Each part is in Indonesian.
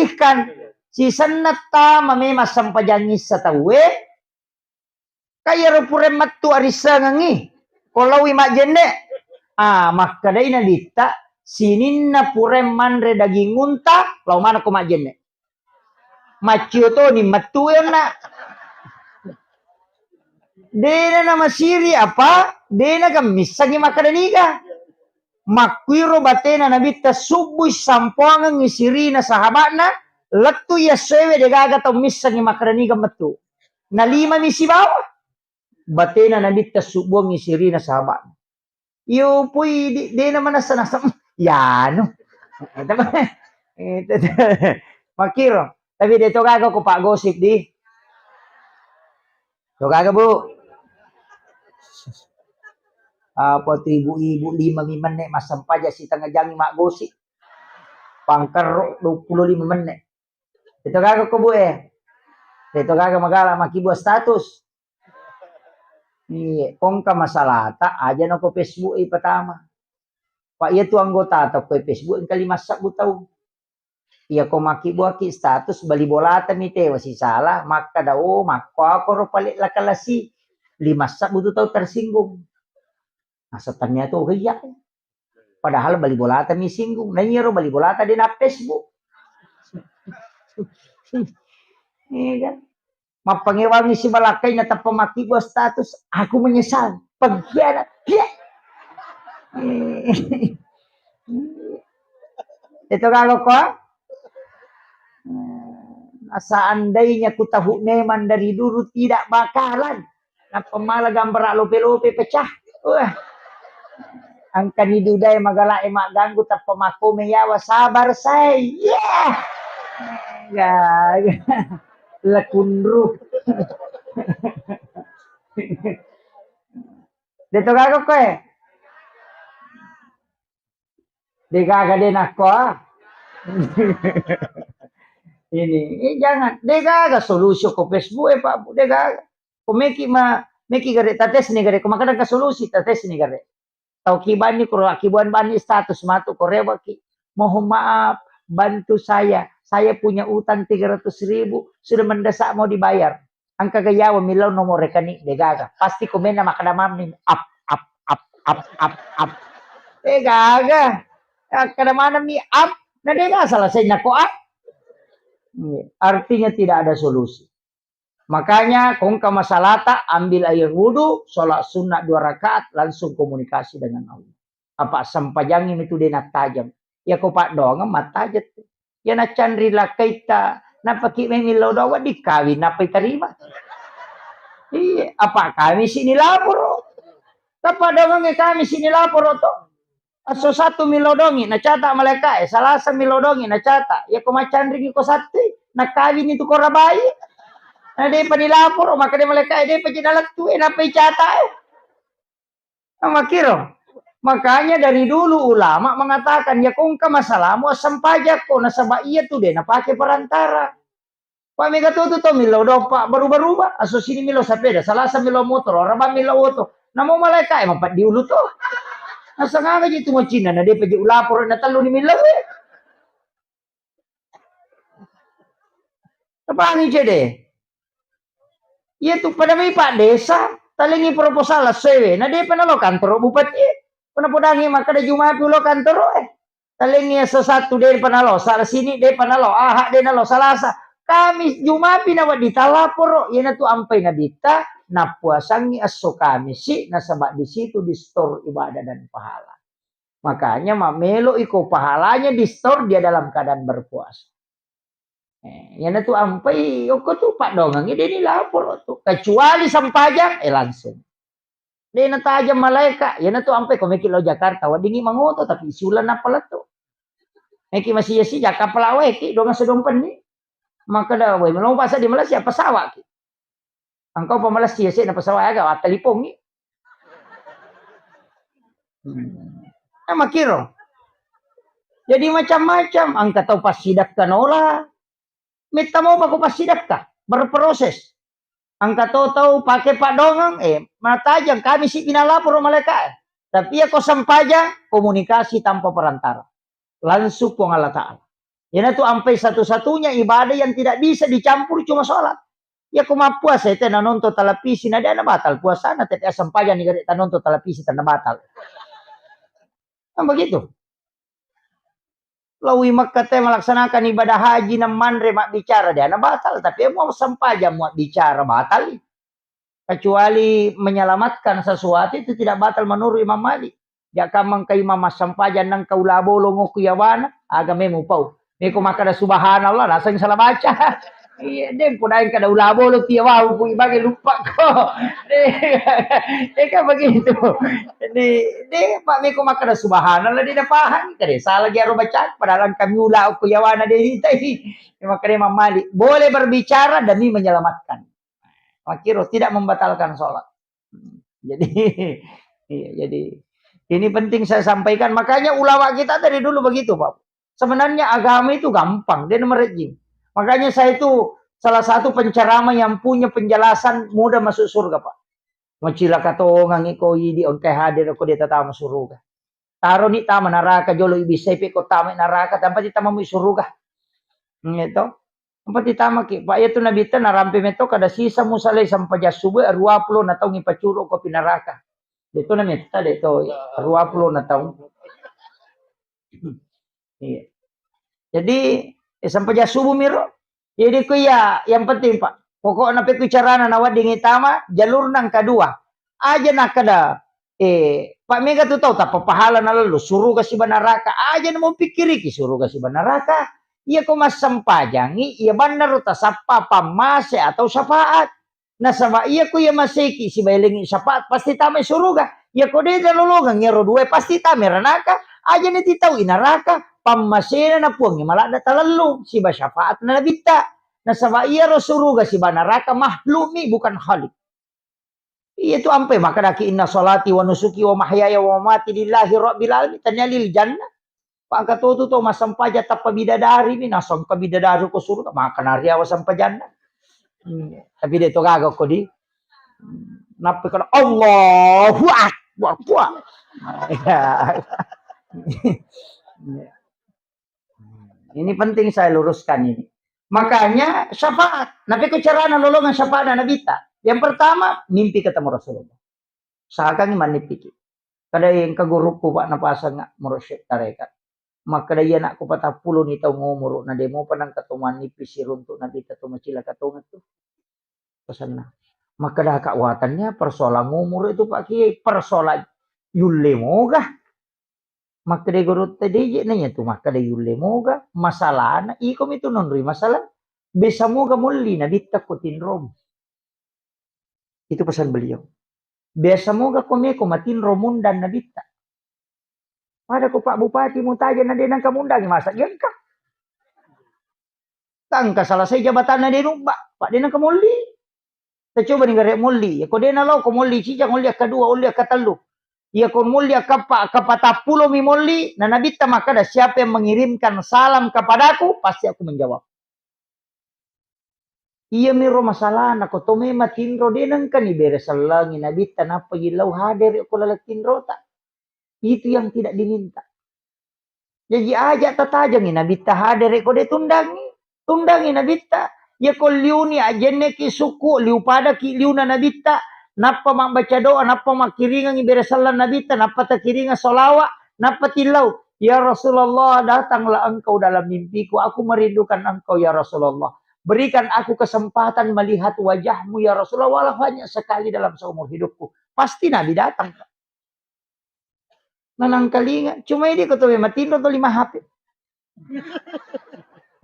alihkan. Si senata mamema sampajangis sa tawe. Kaya rupure matu arisa ngangi. Kolawi majene. Makadai na dita. Sinin na pure manre daging unta. Lau mana ko majene. Macio to ni matu yang na. Dena na masiri apa? Dena kamisagi makadaniga. Makwiro batena nabita subuh sampuangan ngisiri na sahabat na. Letu ya sewe de gaga tau misagi makadaniga matu. Na 5 misi bawah. Batena nabita subuh ngisiri na sahabat. Yo pui dena mana sanasam. Ya no. Makiro. Tapi dito gaga ko pak gosip di. To gaga bu. Apa tu ibu-ibu 5 menit masam paja si tengah jangi mak gosip. Pangker 25 menit. Dito gaga ko bu Dito gaga magala makibuat status. Iya, kong ka masalah tak aja no ko Facebook pertama. Pak iya tu anggota atau ko Facebook kali masak butau. Iya ko makibuat status bali bola tamite wasi salah maka dao maka ko ro palit lakalasi 5 sak butuh tahu tersinggung. Nah setannya tuh riak. Padahal bali bola tami singgung. Nah iya ro bali bola tadi na Facebook. Iya kan? Mapangiwangi si Malakay na tapamaki ko status. Ako menyesal. Pagkianat. Ito kalau ko. Seandainya ku tahu neman dari dulu tidak bakalan. Napamalagang berak lope-lope pecah. Angka ni duday magalae maganggu tapamako meyawa sabar say. Yeah. Lakunru. Dito gago ko Degaga din ako Ini jangan. Degaga solusi ko Facebook Pak. Degaga. Kung meki gare tates ni gare. Kung makadang ka solusi tates ni gare. Tau kiban ni kuro akibuan ban ni status matu korewa ki. Mohon maaf. Bantu saya. Saya punya utang 300.000, sudah mendesak mau dibayar. Ang kagayawa milaw nomor rekening degaga. Pasti komen na makadamam ni up. Degaga. Kadamam ni up na dega selesai nako up. Artinya tidak ada solusi. Makanya kung ka masalata ambil air wudu, sholat sunnah 2 rakaat, langsung komunikasi dengan Allah. Apa sampajangin itu dia nak tajam. Ya ko pak dong matajat. Ya na chandri lakaita na pakimemilaw daw di kawin na terima. Iya, apa kami sini lapor? Tapadongan kami sini lapor to. Aso 1 milodongi na cata malaka salasa milodongi na cata. Ya ko machandri ko satu na kawin itu ko rabai. Na de pa nilapor maka de malaka de pa jinalat tu na pa cata. Makiro. Makanya dari dulu ulama mengatakan ya kung ka masalamu asam pajak ko nasaba iya tu deh na pakai perantara. Pak mega tutu to milo do pak baru-baru aso sini milo sepeda salasa milo motor raba milo auto. Namo malaka mapat di ulu to. Asa nga gitu mo Cina na de paji ulapor na talo ni milo Tapangi jede. Iya tu pada may pak desa talingi proposal la sewe na de panalo kantor bupati. Penapodangi maka ada Jumat pulo kantor talingi sesatu dari panalo salah sini dari panalo ahak dari nalo salasa Kamis Jumat pinawat ditalapor yana tu ampai na dita na puasangi aso Kamis si nasabak di situ di store ibadah dan pahala. Makanya mamelo iko pahalanya di store dia dalam keadaan berpuasa. Yana tu ampai oko tu pak dongang dia ni lapor tu kecuali sampajang langsung. Dia na tajam malaika. Yan na to ampe ko meki lo Jakarta. Wadingi mangoto tapi isulan na pala to. Meki masih si Jakarta pala ki donga sedompen ni. Maka da we melompat sa di Malaysia pasawa ki. Angkau pamalas si na pasawa aga telipong ni. Makiro. Jadi macam-macam angka tau pasidak kanola. Mita mo ba ko pasidak ka? Berproses. Angka tahu pakai pak dongang, matajang kami sih pinalapor malaikat. Tapi ya kau sampaja komunikasi tanpa perantara. Langsung pun Allah Ta'ala. Ya itu sampai satu-satunya ibadah yang tidak bisa dicampur cuma sholat. Ya kuma puasa itu nonton televisi ada batal puasa na tapi asam pajan ni gari nonton televisi tanda batal. Kan begitu. Lawi Makkah teh melaksanakan ibadah haji nam mandre mak bicara dia batal tapi mau sampaja mau bicara batal. Kecuali menyelamatkan sesuatu itu tidak batal menurut Imam Malik. Ya kamang kay mama sampajan nang kaulabolo ngoku yawana agame mo pau. Meko makada subhanallah nasang salah baca. Iya, dem punain kada ulabolo tiyawa po ibagi lupa ko. Kan begitu. Di Pak Meko makada subhanallah di napahan kade salah gyaro baca padahal kami ula ko yawana de hitai. Maka Imam Malik boleh berbicara demi menyelamatkan. Makiro tidak membatalkan sholat. Jadi, iya, jadi ini penting saya sampaikan. Makanya ulama kita dari dulu begitu, Pak. Sebenarnya agama itu gampang, dia merejim. Makanya saya itu salah satu penceramah yang punya penjelasan mudah masuk surga, Pak. Macila katongang iko di on kay hadir ako di tatama surga. Taro ni tama naraka jolo ibisay ko tama naraka tanpa di tama mo surga. Ito. Tempat ditama ki, Pak itu nabita narampi meto kada sisa mo salay sampai subuh 20 na taong ipacuro ko pinaraka. Dito na meta dito 20 na taong. Iya. Jadi sampai subuh miro. Jadi ko ya yang penting Pak. Pokok na pe carana nawad dingi tama jalur nang kedua. Aja na kada Pak Mega tuh tahu tak pahala na lalu suruh kasi banaraka. Aja na mo pikiri ki suruh kasi banaraka. Iya ko mas sampajangi, iya benar ta sapa pamase atau syafaat. Nah sama iya ko iya maseki si bailingi syafaat pasti tamay suruga. Iya ko de dalologang ngero duwe pasti tamay ranaka. Aja ni titaw inaraka pamasena na puang malada talalu si ba syafaat na nabita. Nah sama iya ro suruga si banaraka mahlumi bukan khalik. Iya tu ampe maka daki inna salati wa nusuki wa mahyaya wa mamati lillahi rabbil alamin tanyalil jannah. Pak katoto to masampaja tappa bidadari ni nasong ka bidadari ko surga makanari awas sampajan. Tapi dito gagaw ko di. Napi ko na Allahu Akbar. Ini penting saya luruskan ini. Makanya syafaat. Napi ko cara nalolongan syafaat na nabita. Yang pertama, mimpi ketemu Rasulullah. Sakang manipiki. Kada yang kaguruku Pak napasa nga mursyid tarekat. Maka daya nak ko patapulo ni taong ngumuro na demo pa ng katuman ni pisirun to nabita to macila katungan to. Pesan na. Maka dah kawatannya persoalan ngumuro itu Pak Kiai persoalan yulle moga. Maka de guru tadi nanya tu maka de yulle moga masalah na ikom itu nonri masalah bisa moga mulli na ditta ko tinrom. Itu pesan beliau. Biasa moga ko matin romun dan nabita. Pada ko Pak Bupati mutaja na din ang kamundang masa yan ka. Tangka salah saya jabatan na din Pak. Pak din ang kamuli. Sa coba ni gare muli. Ko din na law ko muli siya muli kedua uli katalo. Ya ko muli kapatapulo mi muli na nabita maka da siapa yang mengirimkan salam kepadaku pasti aku menjawab. Iya miro masalah na ko tome matinro din ang kanibere salangi nabita na pagilaw hadir ko lalatinro ta. Itu yang tidak diminta. Jadi aja tatajang inabita hadir ko de tundangi nabita. Ya ko liuni ajenne ki suku liu pada ki liuna nabita. Napa mak baca doa, napa mak kiringan iberasalan nabita, napa tak kiringan solawat, napa tilau. Ya Rasulullah datanglah engkau dalam mimpiku, aku merindukan engkau ya Rasulullah. Berikan aku kesempatan melihat wajahmu ya Rasulullah, walau hanya sekali dalam seumur hidupku. Pasti Nabi datang. Nanang kalinga. Cuma ini ko to matino to 5 HP.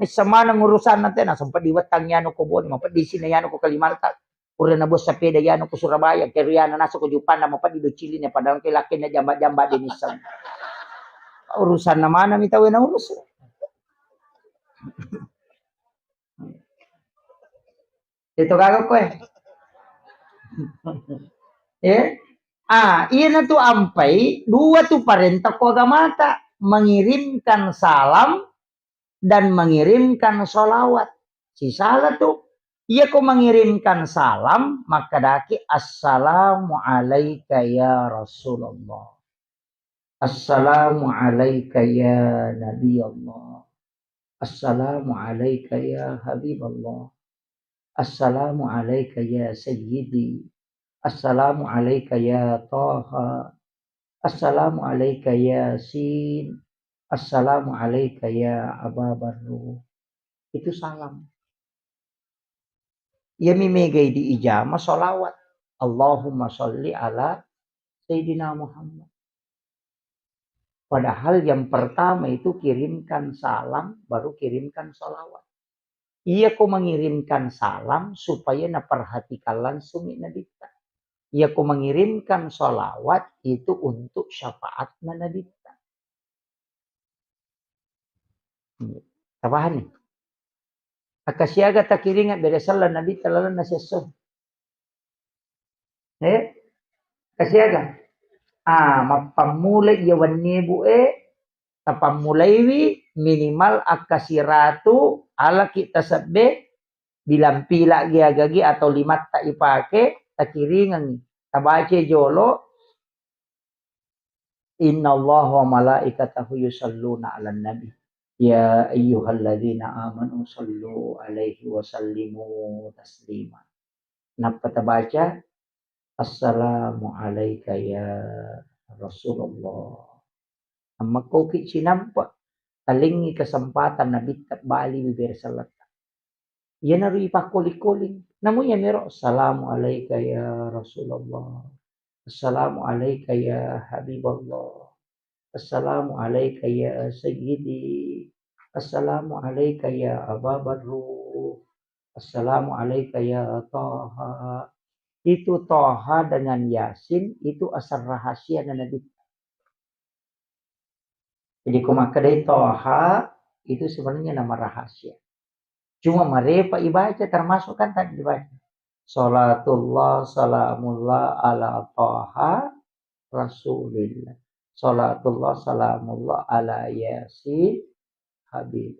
Sama nang urusan natin na sempat diwatang yano ko bon, mapat di sini yano ko Kalimantan. Ura na bos sa peda yano ko Surabaya, keriana na sa ko Jupan na mapat di Chile na padang kay laki na jamba-jamba din isang. Urusan naman na mitawin na urusan. Ito gagawin ko eh. Iya na to ampay, dua tu parenta ko agamata, mengirimkan salam dan mengirimkan solawat. Si salah tu, iya ko mengirimkan salam, maka daki assalamu alaika ya Rasulullah. Assalamu alaika ya Nabi Allah. Assalamu alayka ya Habiballah. Assalamu alayka ya Sayyidi. Assalamu alayka ya Taha. Assalamu alayka ya Sin. Assalamu alayka ya Aba Barru. Itu salam. Ya mimegay di ijama salawat. Allahumma salli ala Sayyidina Muhammad. Padahal yang pertama itu kirimkan salam, baru kirimkan salawat. Ia ko mengirimkan salam supaya naperhatikan langsung Nabi. Ia ko mengirimkan salawat itu untuk syafaat Nabi. Tabahan nih. Akasyaga takiringat beresalan Nabi talalan naseso. Kasyaga. Mapamulay yawan nibu tapamulaiwi minimal akasiratu ala kita sabbe bilang pila giagagi atau limat tak ipake takiringan tabace jolo inna Allah wa malaikatahu yusalluna ala nabi ya ayyuhalladzina amanu sallu alaihi wa sallimu taslima. Napa tabaca assalamu alayka ya Rasulullah. Amma koki sinampa talingi kesempatan Nabi bali bersalat. Ia naru ipakuli-kuling. Namun ya mero assalamu alayka ya Rasulullah. Assalamu alayka ya Habiballah. Assalamu alayka ya Sayyidi. Assalamu alayka ya Aba Barru. Assalamu alayka ya Taha. Itu Toha dengan Yasin itu asal rahasia dan Nabi. Jadi kumakadai Toha itu sebenarnya nama rahasia. Cuma mereka ibaca termasuk kan tadi dibaca. Salatullah salamullah ala Toha Rasulillah. Salatullah salamullah ala Yasin Habib.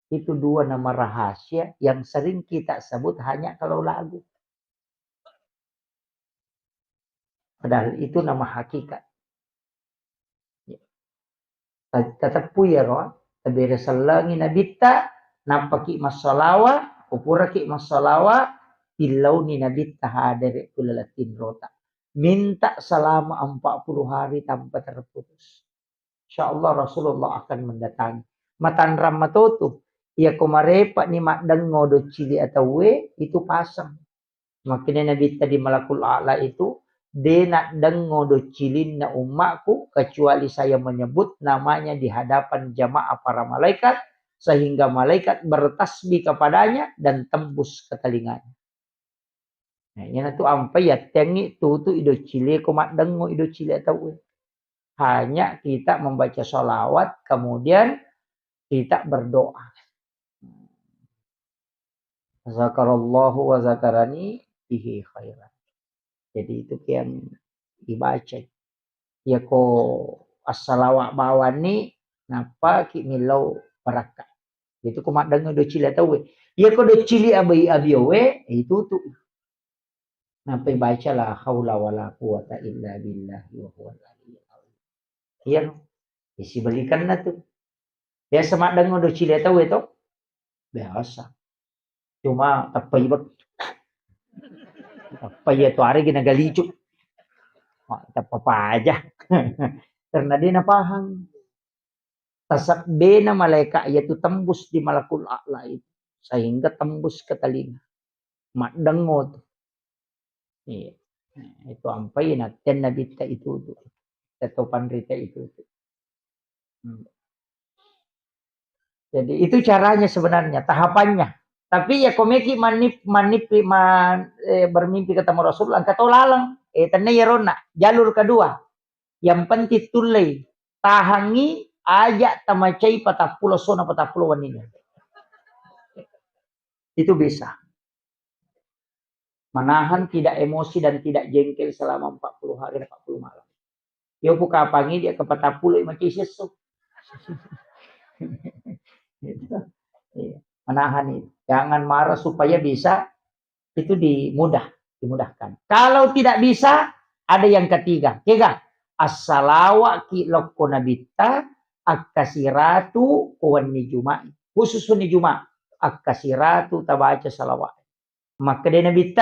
Itu dua nama rahasia yang sering kita sebut hanya kalau lagu. Padahal itu nama hakikat. Tetap puya roh. Tabira salangi nabita. Napaki masalawa. Upuraki masalawa. Tilau ni nabita hadere kulalatin rota. Minta selama 40 hari tanpa terputus. InsyaAllah Rasulullah akan mendatangi. Matanram matutu. Ia kumarepa ni makdang ngodo cili atau we. Itu pasang. Makanya nabita di malakul a'la itu. Dia nak dengo do cilin na umatku kecuali saya menyebut namanya di hadapan jamaah para malaikat sehingga malaikat bertasbih kepadanya dan tembus ke telinganya. Nah, yana tu ampai ya tengi tu ido cili ko mak dengo ido cili atau hanya kita membaca sholawat kemudian kita berdoa. Zakarallahu wa zakarani bihi khairan. Jadi itu yang dibaca. Ya ko as-salawat bawani napa ki milau barakat. Itu ko madang do cili tahu. Ya ko do cili abai abiwe itu tuh. Napa baca la haula wala quwata illa billah wa huwal aliyyul azim. Iya. Isi balikan na tuh. Biasa madang do cili tahu itu. Biasa. Cuma apa ibak apa ya tuh hari ginagalicu. Tak apa aja. Karena dia napahang. Tasakbe na malaikat yaitu tembus di malakul a'la itu. Sehingga tembus ke telinga. Makdengo tuh. Iya. Nah, itu ampai naten nabi ta itu tuh. Tetopan rita itu tuh. Jadi itu caranya sebenarnya, tahapannya. Tapi ya komeki bermimpi ketemu Rasulullah kata lalang. Tanah ya rona, jalur kedua. Yang penting tulai, tahangi ajak tamacai patapulo sona patapulo wanita. Itu bisa. Menahan tidak emosi dan tidak jengkel selama 40 hari 40 malam. Ya buka pangi dia ke patapulo macam sesu. Menahan itu. Jangan marah supaya bisa itu dimudahkan. Kalau tidak bisa, ada yang ketiga. As-salawa ki lokko nabita Ak-kasiratu kuwan ni Jumat. Khusus ni Jumat. Ak-kasiratu tabaca salawat. Maka dia Nabi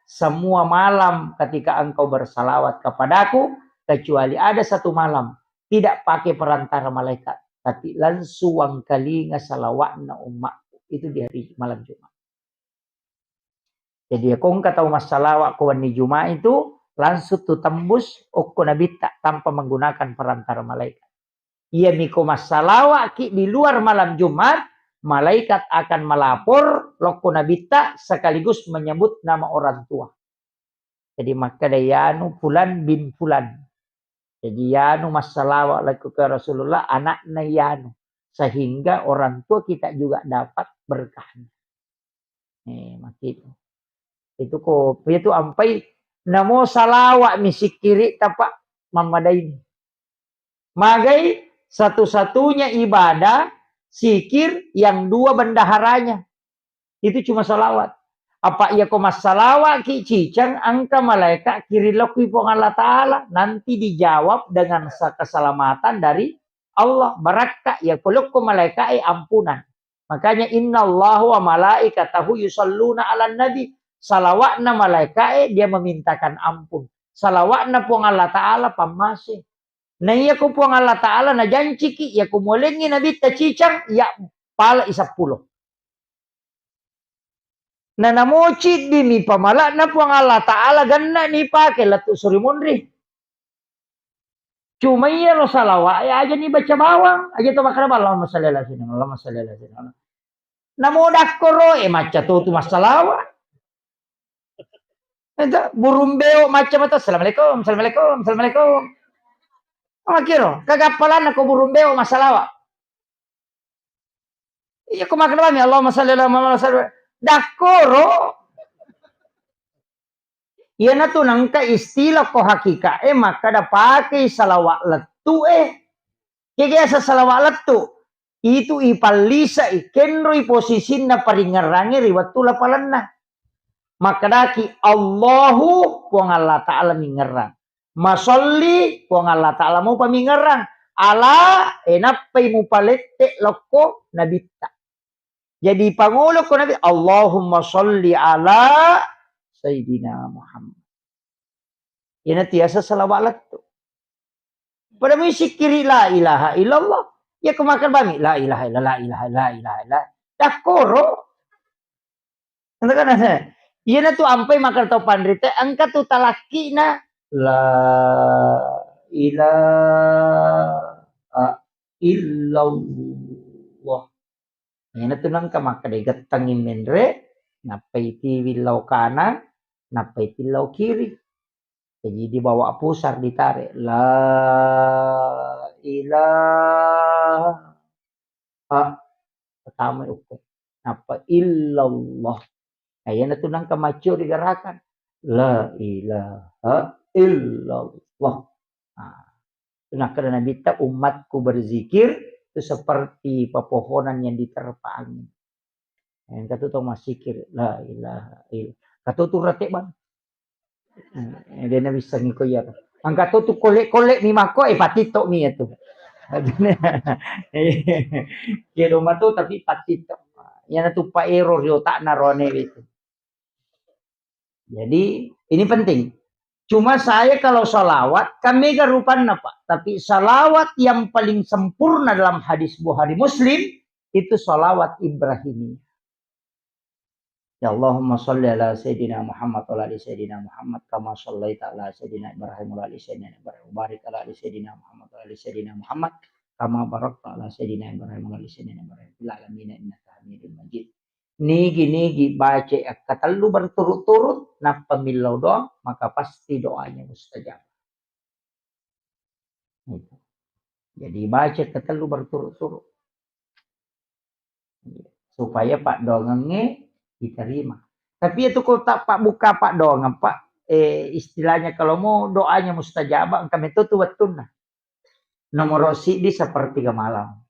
semua malam ketika engkau bersalawat kepadaku, kecuali ada satu malam tidak pakai perantara malaikat, tapi langsung kali salawatna umatku. Itu di hari malam Jumat. Jadi kau tahu masalah kawan di Jumat itu langsung tu tembus okko Nabi tanpa menggunakan perantara malaikat. Ia miko masalah di luar malam Jumat, malaikat akan melapor loko Nabi sekaligus menyebut nama orang tua. Jadi maka yanu Fulan bin Fulan. Jadi yanu masalah laku ke Rasulullah anaknya yanu. Sehingga orang tua kita juga dapat berkahnya. Maksudnya. Itu kok itu ampai namo salawat misikiri tapak mamadain. Magai satu-satunya ibadah sikir yang dua bendaharanya. Itu cuma salawat. Apa ia kau salawat ki cicang angka malaikat kiri lokui pong Allah Ta'ala. Nanti dijawab dengan keselamatan dari Allah. Baraka ya kuluk malaikat ampunan. Makanya inna Allahu wa malaikatahu yusalluna ala nabi. Salawatna malaikat dia memintakan ampun. Salawatna pong Allah Ta'ala pamase. Na iya ko pong Allah Ta'ala na janji ki ya kumulingi nabi cicang ya pala 10. Na namochi di mi pamala na pong Allah Ta'ala ganna ni pakai latu suri mundri. Cuma iya lo salawat ya aja ni baca bawang aja to makna Allahumma shalli ala sayyidina Allahumma shalli ala sayyidina. Namo dakoro maca tu masalawat. Itu burung beo macam itu. Assalamualaikum, assalamualaikum, assalamualaikum. Makiro, kagapalan ako burung beo masalawat. Iya ko makna mi Allahumma shalli ala Muhammad. Dakoro. Iya na to nang ka istilah ko hakika maka da pakai salawat letu Kaya sa salawat letu itu ipalisa ikenro posisi na paringarangi riwatula palanna. Maka daki Allahu puang Allah Ta'ala mingerang. Masolli puang Allah Ta'ala mo pamingerang. Ala enapay mo palette loko nabita. Jadi pangulo ko nabi Allahumma sholli ala Sayyidina Muhammad. Yan at tiasa salawat to. Pada mo sikiri la ilaha illallah. Ya kumakan bami la ilaha illallah, la ilaha illallah. Dakoro. Ano ka na? Iya na tu ampai makar tau pandrite angka tu talaki na la ilaha illallah. Iya na tu nang kamakade gatangin menre napai ti wilau kanan napai ti wilau kiri. Jadi dibawa pusar ditarik la ilaha pertama ukur napa illallah. Ayan na tunang kamacho digarakan. La ilaha illallah. Tunang ka na nabita, umatku berzikir, itu seperti pepohonan yang diterpa angin. Ayan katuto masikir, la ilaha illallah. Katuto rate ban. Dia na bisa ngikoyar. Ang katuto kolek-kolek mi mako, patito mi ito. Kaya rumah tu tapi patito. Yan na tu pa error yo tak narone itu. Jadi ini penting. Cuma saya kalau salawat kami garupan apa? Tapi salawat yang paling sempurna dalam hadis Bukhari Muslim itu salawat Ibrahim. Ya Allahumma sholli ala Sayyidina Muhammad wa ala Sayyidina Muhammad kama shallaita ala Sayyidina Ibrahim wa ala Sayyidina Ibrahim barik ala Sayyidina Muhammad wa ala Sayyidina Muhammad kama barakta ala Sayyidina Ibrahim wa ala Sayyidina Ibrahim fil alamin innaka Hamidum Majid. Nigi baca katalu berturut-turut na pemilau doang maka pasti doanya mustajab. Jadi baca katalu berturut-turut supaya Pak dongengnya diterima. Tapi itu kok tak Pak buka Pak dongeng Pak istilahnya kalau mau doanya mustajab kami itu tuh betul nah. Nomor di sepertiga malam.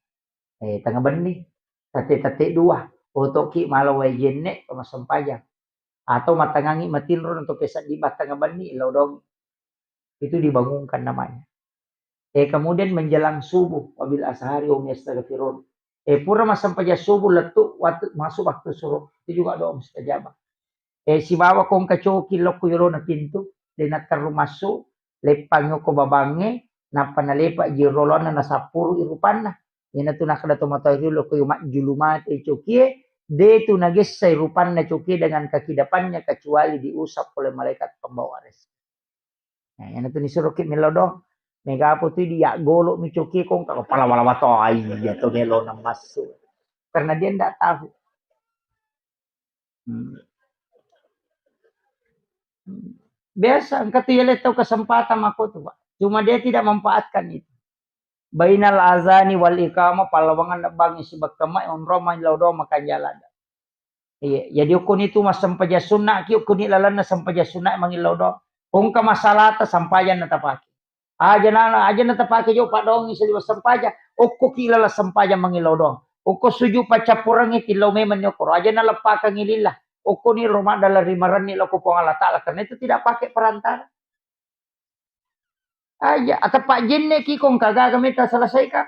Tengah benih tete dua. Otoki malawai jenne pemasampayang atau matangangi matinron untuk pesat di batang bani ilaw dong itu dibangunkan namanya. Kemudian menjelang subuh, wabil ashari hum yastaghfirun. Pura masam paja subuh letuk waktu masuk waktu suruh. Itu juga doa mustajabah. Si bawa kong kacoki loko yoro na pintu, dinat karu masuk, lepang ko babange, na panalepa jirolona na sapuru irupan na. Ina tu nakada tumatay dulu ko yung julumate cokie, de tu nagis sa irupan na cokie dengan kaki depannya kecuali diusap oleh malaikat pembawa rezeki. Nah, yan tu ni surukit melodong. Mega po tu dia golok mi cokie kong kepala wala wato ay dia tu melo na masuk. Karena dia ndak tahu. Biasa, engkau tuh tahu kesempatan aku tuh, Pak. Cuma dia tidak memanfaatkan itu. Bainal azani wal iqamah palawangan na bangi sibak kamay umroh man laudo makan jalan. Iya, jadi ukun itu mas sampaja sunnah ki ukun ilalan na sampaja sunnah mangilaw do. Kung ka masalata sampayan na tapaki. Aja na tapaki jo padong isa liwas sampaja. Ukko kilala sampaja mangilaw do. Ukko suju pacapurang itilaw meman nyokoro. Aja na lapakang ilila. Ukko ni rumah dalam rimaran nila ko pong Allah Ta'ala. Karena itu tidak pakai perantara. Aja. Atau Pak Jinne ki kung kagagamit na selesaikan.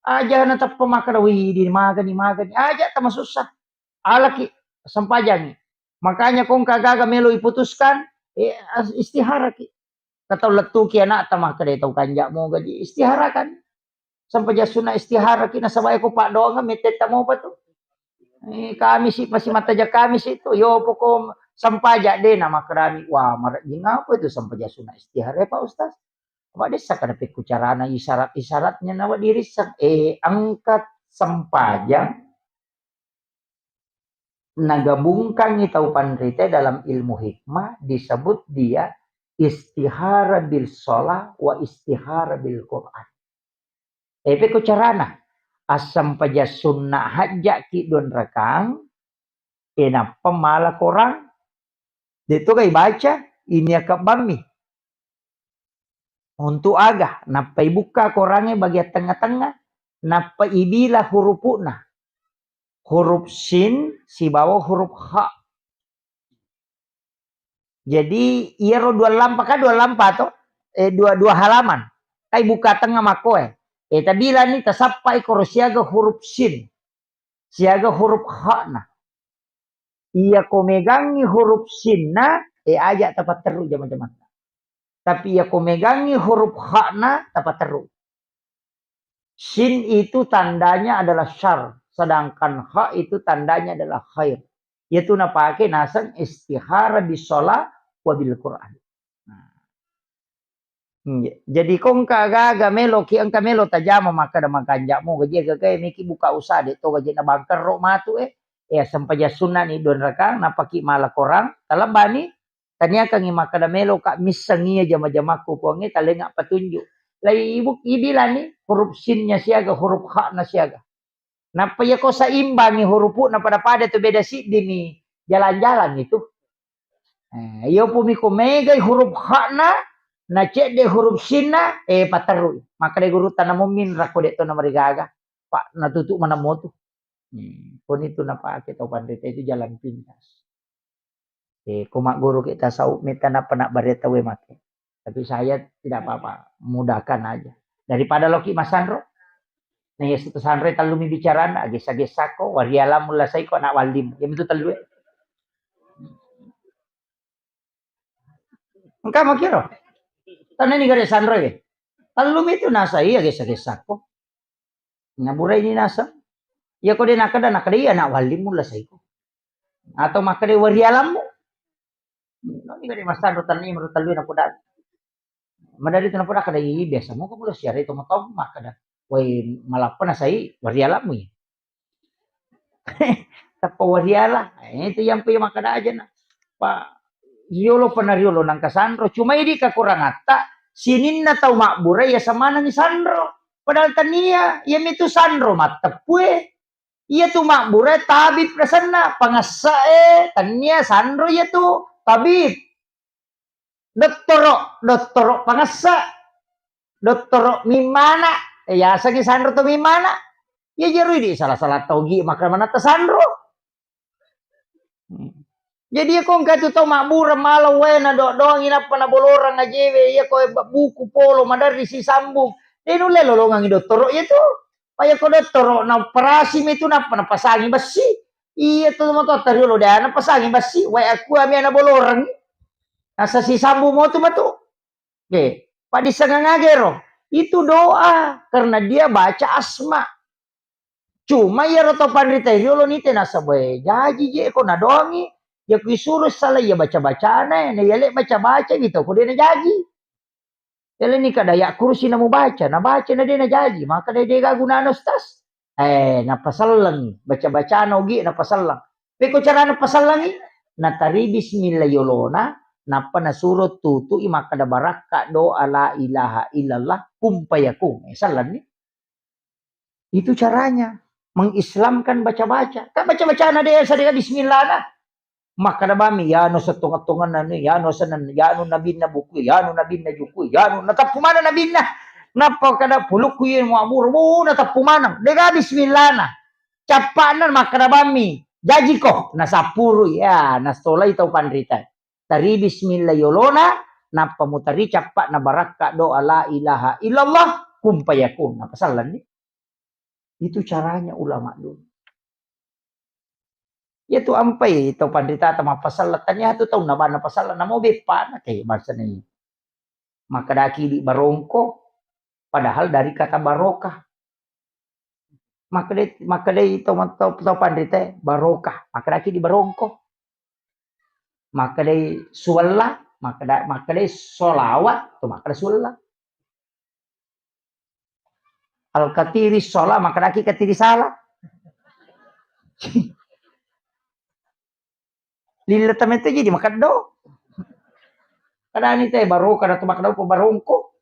Aja na tapamakara. Wih, di magani. Aja tama susah. Alaki sampajang. Makanya kung kagaga melo iputuskan, istihara ki. Kataw latuki anak tamah kada itaw kanja mo gaji istihara kan. Sampaja suna istihara ki nasabay ko pa doang miteta mo pa to. Kami si masih mataja kami si itu. Yo po ko sampaja de na makarami. Wah, marajing apa itu sampaja suna istihara pa ustaz. Apa desa kada pe kucarana isyarat-isyaratnya nawa dirisan. Angkat sampajang nagabungkan itau panrite dalam ilmu hikmah disebut dia istihara bil sholah wa istihara bil Quran. Tapi ko carana asam paja sunnah hajja ki don rakang ena pemala korang dito kay baca ini akabami untuk agah napai buka korangnya bagian tengah-tengah napai ibila hurupuna huruf sin si bawah huruf ha. Jadi iya ro dua lampa to dua halaman. Kai buka tengah makoe. Tabila ni tasapai koro siaga huruf sin. Siaga huruf ha na. Iya ko megangi huruf sin na aja tapat teru jama-jama. Tapi iya ko megangi huruf ha na tapat teru. Sin itu tandanya adalah syar. Sedangkan ha itu tandanya adalah khair. Yaitu napake nasan istihara bisolah wabil Quran. Jadi kong kagaga melo ki angka melo tajama maka da makanja mo gaji gagay miki buka usaha de to gaji na bangker ro matu sampaja sunnah ni don rakang napaki mala korang talabani tania kang maka da melo ka misangia jama-jama ko pongi talenga patunjuk. Lai ibuk ibilani huruf sinnya siaga huruf ha na siaga. Napaya ko sa imbang huruf na pada to beda si dini jalan-jalan itu. Iyo po mi kumegay huruf ha na cek de huruf sin na pataru. Maka de guru tanamumin rako de to na marigaga. Pak natutuk mana mo to. Pun itu na pa kita pandita itu jalan pintas. Kumak guru kita saup mita na panak bareta we make. Tapi saya tidak apa-apa, mudahkan aja. Daripada Loki Mas Sandro. Nah, ya situ Sandro talumi bicaraan agesa-gesa ko wariala mula sai ko anak walim. Yang itu talu. Engkau makiro. Tanah ni gare Sandro ye. Talumi itu nasa iya agesa-gesa ko. Naburay ni nasa. Ya ko din nakada anak walim mula sai ko. Atau makade wariala mo. No ni gare Mas Sandro tanni menurut talu na podan. Madali itu na podan kada biasa mo ko mula siara itu matom makada. Wai malapana sai wariala mo ye. Tapa wariala. Itu yang punya makada aja na. Pak Riolo panariolo ng kasandro. Cuma hindi ka kurang ata. Sinin na tau makbura ya sama na ni Sandro. Padahal tania. Yan ito Sandro matapwe. Iya tu makbura tabib prasan na. Pangasa tania Sandro ya tu tabib. Doktoro pangasa. Doktoro mimana. Ya sagi Sandro to mimana. Ya jero di salah-salah togi maka mana ta Sandro. Jadi ako ang katuto mabura malaw na doang inapa na bolorang ajewe iya ko buku polo madari si sambung Denule lolongan dokter itu. Paya ko dokter na operasi itu na pasangi besi. Iya tuh mo to tariolo da na pasangi besi. Wai aku ami ana bolorang. Nasa si sambu mo tuh matu. Oke, padi sangangagero. Itu doa karena dia baca asma. Cuma ya roto pandrita riolo nite nasa boy. Jaji je ko na doangi. Ya kuisuruh salah ya baca-bacaan na ya lek baca-baca gitu. Ko dia na jaji. Jadi ni kada ya kursi na mo baca na dia na jaji. Maka dia gaguna nostas. Na pasallang baca-bacaan ogi na pasallang. Pero cara na pasallang na tari bismillah yolona na panasuro tutu imakada baraka doa la ilaha illallah kumpayakum. Salah ni. Itu caranya. Mengislamkan baca-baca. Kan baca-bacaan ada yang sadika bismillah na. Maka na bami, ya no sa tungat-tungan na ni, ya no sa ya no nabin na buku, ya no nabin na juku, ya no natapumana nabin na. Napa kada puluk ko yun mo amur mo natapumana. Dega bismillah na. Capanan maka na bami. Jaji ko nasapuro ya nastolay taw pandrita. Tari bismillah yolona napa mo tari capa na baraka doa la ilaha illallah kumpayakun. Napasalan ni. Itu caranya ulama dulu. Ya tu ampai tau pandita tama pasalatannya tu tau na pasal na mo bepa na kay bahasa ni. Maka daki di barongko padahal dari kata barokah. Maka dai tau pandita barokah. Maka daki di barongko. Maka dai sualla, maka dai solawat, tu maka dai sualla. Al-katiri sholat, maka daki katiri salah. Lila tamen itu jadi makan do. Kadang ini teh baru kada tu makan do barongko.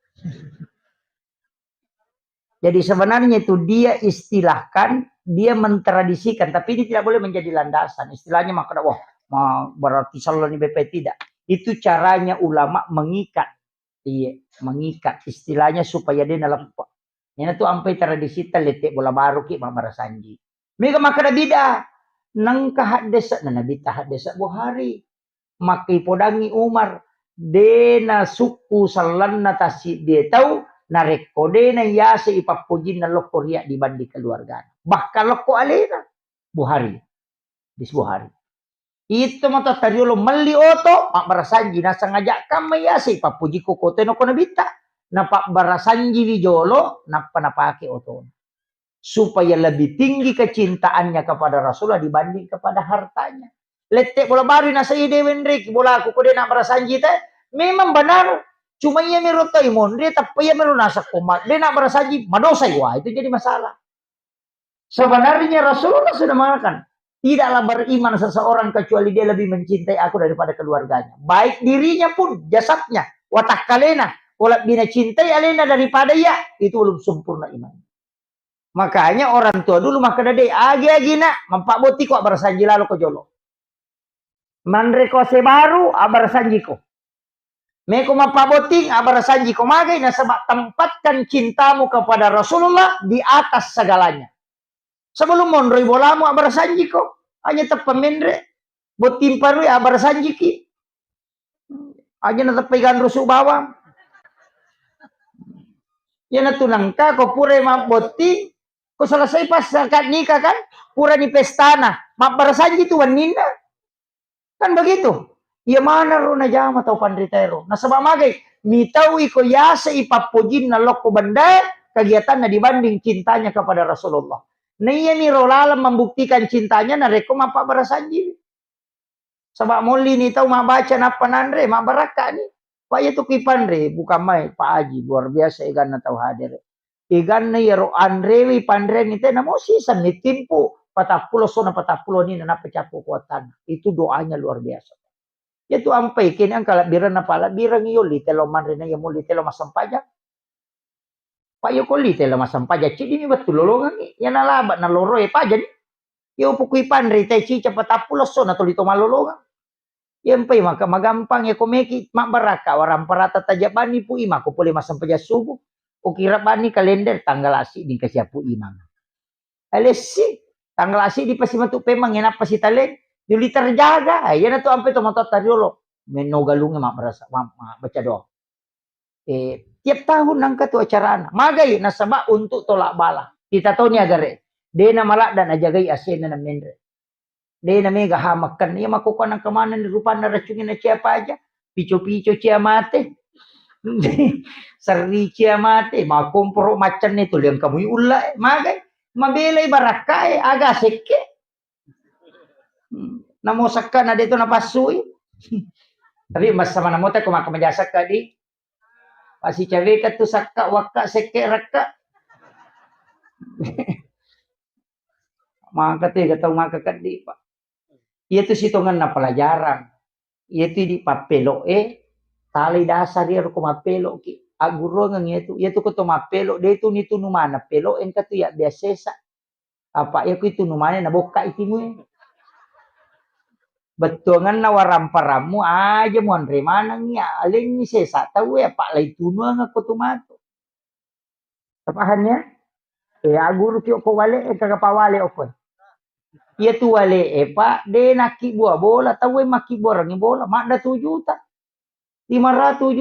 Jadi sebenarnya itu dia istilahkan, dia mentradisikan, tapi ini tidak boleh menjadi landasan. Istilahnya makan wah berarti salah ni BP tidak. Itu caranya ulama mengikat. Iya, mengikat istilahnya supaya dia dalam ini tu ampai tradisi telete bola baru ki mamarasanji. Mega makan bida. Nang kahat desa na nabi tahat desa Buhari makai podangi Umar dena suku salan na tasi dia tahu na rekode na ya se ipapujin na loko ria dibanding keluarga bahkan loko alena Buhari dis Buhari itu mata tariolo mali oto mak barasanji na sangajak kami ya se ipapuji ko kote no kono bita na pak barasanji di jolo na panapake oto supaya lebih tinggi kecintaannya kepada Rasulullah dibanding kepada hartanya. Letek bola baru nasa ide wendrik bola aku kode nak berasanji teh memang benar. Cuma ia meroto imon dia tapi ia meru nasa komat dia nak berasanji madosa wah itu jadi masalah. Sebenarnya Rasulullah sudah mengatakan tidaklah beriman seseorang kecuali dia lebih mencintai aku daripada keluarganya. Baik dirinya pun jasadnya watak kalena kalau bina cintai alena daripada ya itu belum sempurna iman. Makanya orang tua dulu maka dade agi-agi nak mampak boti kok bersanji lalu ke jolo. Mandre ko sebaru abarsanji ko. Meko mampak boti abarsanji ko magai na sebab tempatkan cintamu kepada Rasulullah di atas segalanya. Sebelum mondroi bolamu abarsanji ko hanya tepa mendre boti paru abarsanji ki. Hanya na tepegan rusuk bawang. Ya na tunangka ko pure maboti kau selesai pas akad nikah kan, pura di pestana, mak barasanji tuan ninda, kan begitu. Ya mana ro na jama tau pandritero, na sebab magai, mitau iko yasa ipapujin na loko benda, kegiatan na dibanding cintanya kepada Rasulullah. Na iya miro lalam membuktikan cintanya na reko mak barasanji. Sebab muli ni tau mak baca napa nandre, mak baraka ni. Pak ya tu kipandre, bukan mai Pak Haji, luar biasa ikan na tau hadir. Igan na yaro andrewi pandren ite na mo sisan ni timpo 40 so na 40 ni na pecapo kuatan. Itu doanya luar biasa. Itu ampai kini ang kalabiran na pala birang iyo litelo manre na yamo litelo masampaja. Payo ko litelo masampaja cidi ni betul lolongan ni. Yan nalabat na loro e paja ni. Yo pukui pandre te cica 40 so na tolito malolongan. Yan pay maka magampang ya komeki mak baraka waram parata tajabani pu ima ko puli masampaja subuh. Ukira bani kalender tanggal asi di kasyapu imang. Alesi tanggal asi di pasi matu pemang yan apa si talen. Yuli terjaga. Yan na to ampe to matot tariolo. Menogalunga mak berasa mak baca doa. Tiap tahun nangka tu acara magai nasaba untuk tolak bala. Kita tahu ni agare. Dia na malak dan ajagai asin na mendre. Dia na mega hamakan. Ia makukuha ng kamanan ni rupa na racungin na siya pa aja. Picho-picho siya mate. Sarri siya mate. Makumpro macan ni tuliang kamuy ula. Magai. Mabelay barakay. Aga seke. Namosak ka na dito napasuy. Tapi mas sama namo tayo kumakamajasak ka di. Pasi cawe ka tu sakka wakka seke rakka. Maka te gatau maka kadi pak. Ia tu situngan na pelajaran. Ia tu di papelo tali dasar dia ko mapelo ki. Aguro ngang ia tu ko to mapelo de tu ni tu numana pelo en ka tu ya biasa. Apa ya ku itu numane na boka itimu. Betungan na waramparamu aja mo andre manang ya alin ni sesa tahu ya pak lai tunu nga ko tumato. Tapahannya? Aguro ki ko wale kagapawale ko. Ia tu wale pak de naki buah bola tahu maki borang bola mak da 7 juta 500